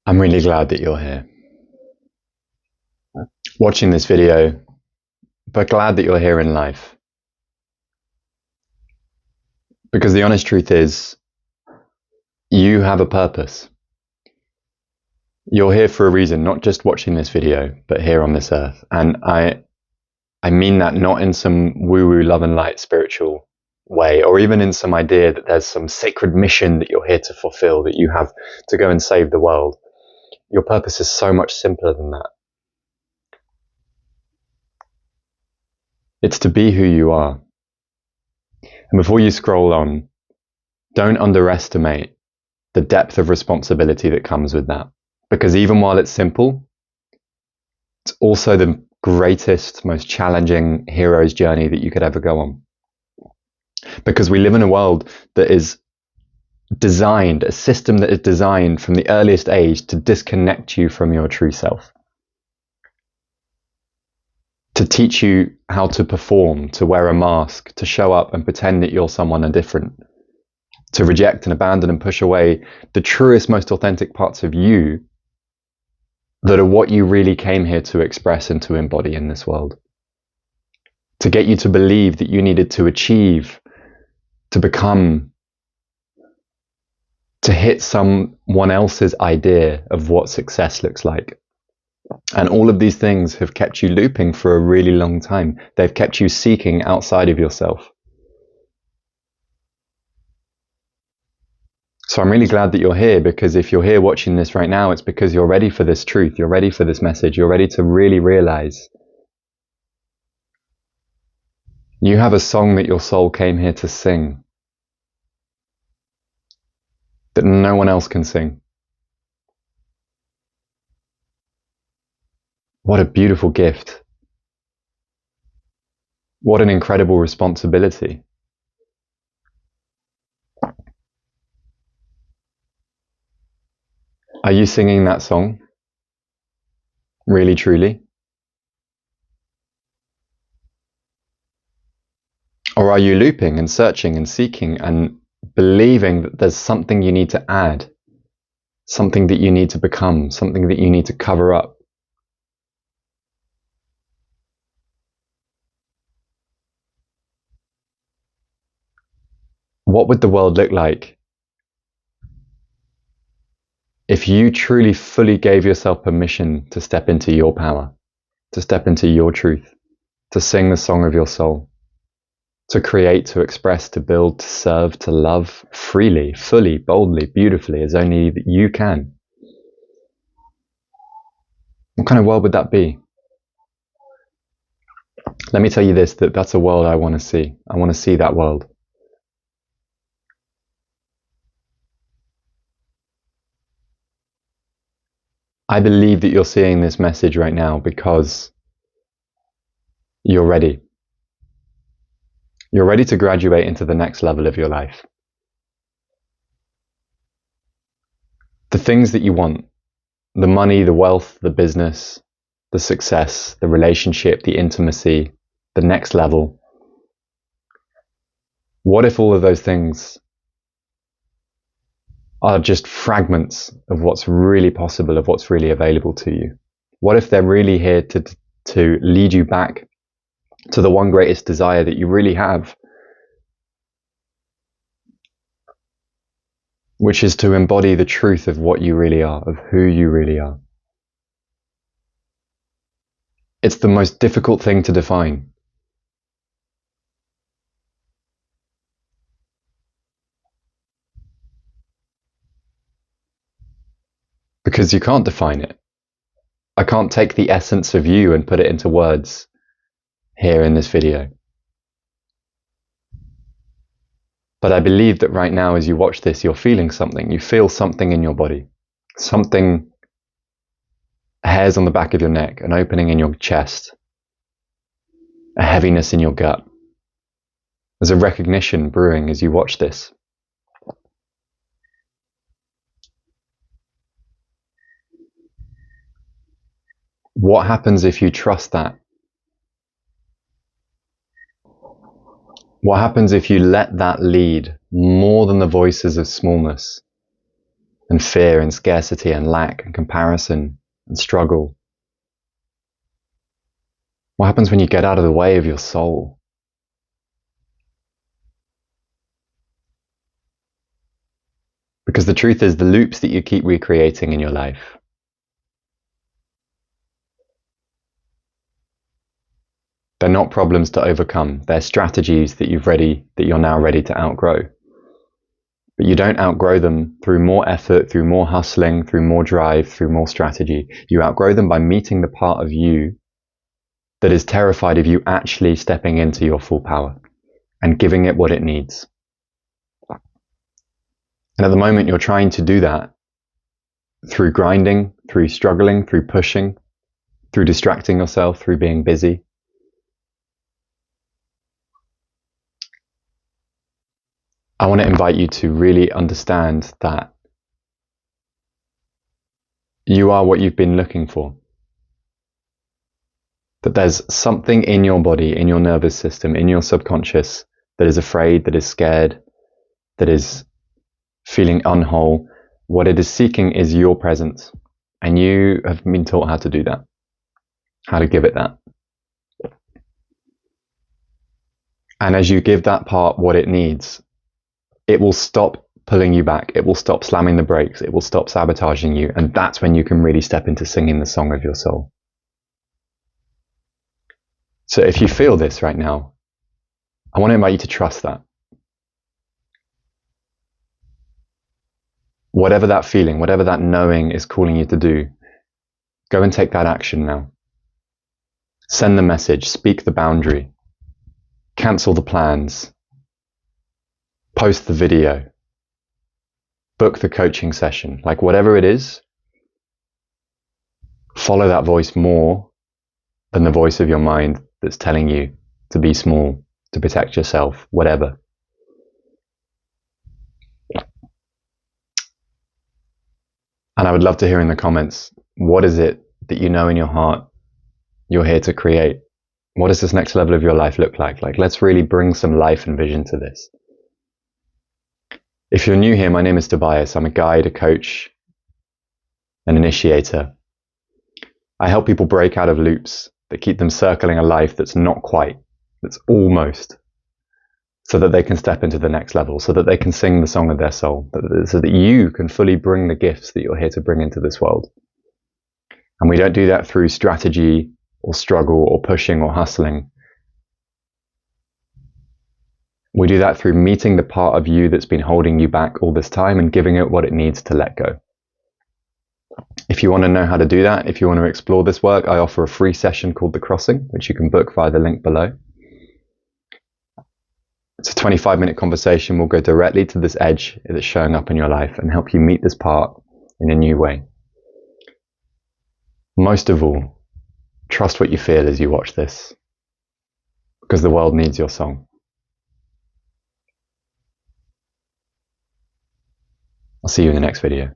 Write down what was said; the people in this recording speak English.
I'm really glad that you're here, watching this video, but glad that you're here in life. Because the honest truth is, you have a purpose. You're here for a reason, not just watching this video, but here on this earth. And I mean that not in some woo-woo love and light spiritual way, or even in some idea that there's some sacred mission that you're here to fulfill, that you have to go and save the world. Your purpose is so much simpler than that. It's to be who you are. And before you scroll on, don't underestimate the depth of responsibility that comes with that. Because even while it's simple, it's also the greatest, most challenging hero's journey that you could ever go on. Because we live in a world that is designed, a system that is designed from the earliest age to disconnect you from your true self. To teach you how to perform, to wear a mask, to show up and pretend that you're someone different. To reject and abandon and push away the truest, most authentic parts of you that are what you really came here to express and to embody in this world. To get you to believe that you needed to achieve, to become, to hit someone else's idea of what success looks like. And all of these things have kept you looping for a really long time. They've kept you seeking outside of yourself. So I'm really glad that you're here, because if you're here watching this right now, it's because you're ready for this truth. You're ready for this message. You're ready to really realize you have a song that your soul came here to sing, that no one else can sing. What a beautiful gift. What an incredible responsibility. Are you singing that song? Really, truly? Or are you looping and searching and seeking and believing that there's something you need to add, something that you need to become, something that you need to cover up? What would the world look like if you truly fully gave yourself permission to step into your power, to step into your truth, to sing the song of your soul, to create, to express, to build, to serve, to love freely, fully, boldly, beautifully, as only you can? What kind of world would that be? Let me tell you this, that's a world I want to see. I want to see that world. I believe that you're seeing this message right now because you're ready. You're ready to graduate into the next level of your life. The things that you want, the money, the wealth, the business, the success, the relationship, the intimacy, the next level. What if all of those things are just fragments of what's really possible, of what's really available to you? What if they're really here to lead you back to the one greatest desire that you really have, which is to embody the truth of what you really are, of who you really are? It's the most difficult thing to define. Because you can't define it. I can't take the essence of you and put it into words here in this video. But I believe that right now, as you watch this, you're feeling something. You feel something in your body. Something, hairs on the back of your neck, an opening in your chest, a heaviness in your gut. There's a recognition brewing as you watch this. What happens if you trust that? What happens if you let that lead more than the voices of smallness? and fear and scarcity and lack and comparison and struggle? What happens when you get out of the way of your soul? Because the truth is, the loops that you keep recreating in your life, they're not problems to overcome. They're strategies that you're now ready to outgrow. But you don't outgrow them through more effort, through more hustling, through more drive, through more strategy. You outgrow them by meeting the part of you that is terrified of you actually stepping into your full power and giving it what it needs. And at the moment, you're trying to do that through grinding, through struggling, through pushing, through distracting yourself, through being busy. I want to invite you to really understand that you are what you've been looking for. That there's something in your body, in your nervous system, in your subconscious that is afraid, that is scared, that is feeling unwhole. What it is seeking is your presence. And you have been taught how to do that, how to give it that. And as you give that part what it needs, it will stop pulling you back. It will stop slamming the brakes. It will stop sabotaging you. And that's when you can really step into singing the song of your soul. So if you feel this right now, I want to invite you to trust that. Whatever that feeling, whatever that knowing is calling you to do, go and take that action now. Send the message, speak the boundary, cancel the plans, post the video, book the coaching session, like whatever it is, follow that voice more than the voice of your mind that's telling you to be small, to protect yourself, whatever. And I would love to hear in the comments, what is it that you know in your heart you're here to create? What does this next level of your life look like? Like, let's really bring some life and vision to this. If you're new here, my name is Tobias. I'm a guide, a coach, an initiator. I help people break out of loops that keep them circling a life that's not quite, that's almost, so that they can step into the next level, so that they can sing the song of their soul, so that you can fully bring the gifts that you're here to bring into this world. And we don't do that through strategy or struggle or pushing or hustling. We do that through meeting the part of you that's been holding you back all this time and giving it what it needs to let go. If you want to know how to do that, if you want to explore this work, I offer a free session called The Crossing, which you can book via the link below. It's a 25-minute conversation. We'll go directly to this edge that's showing up in your life and help you meet this part in a new way. Most of all, trust what you feel as you watch this, because the world needs your song. I'll see you in the next video.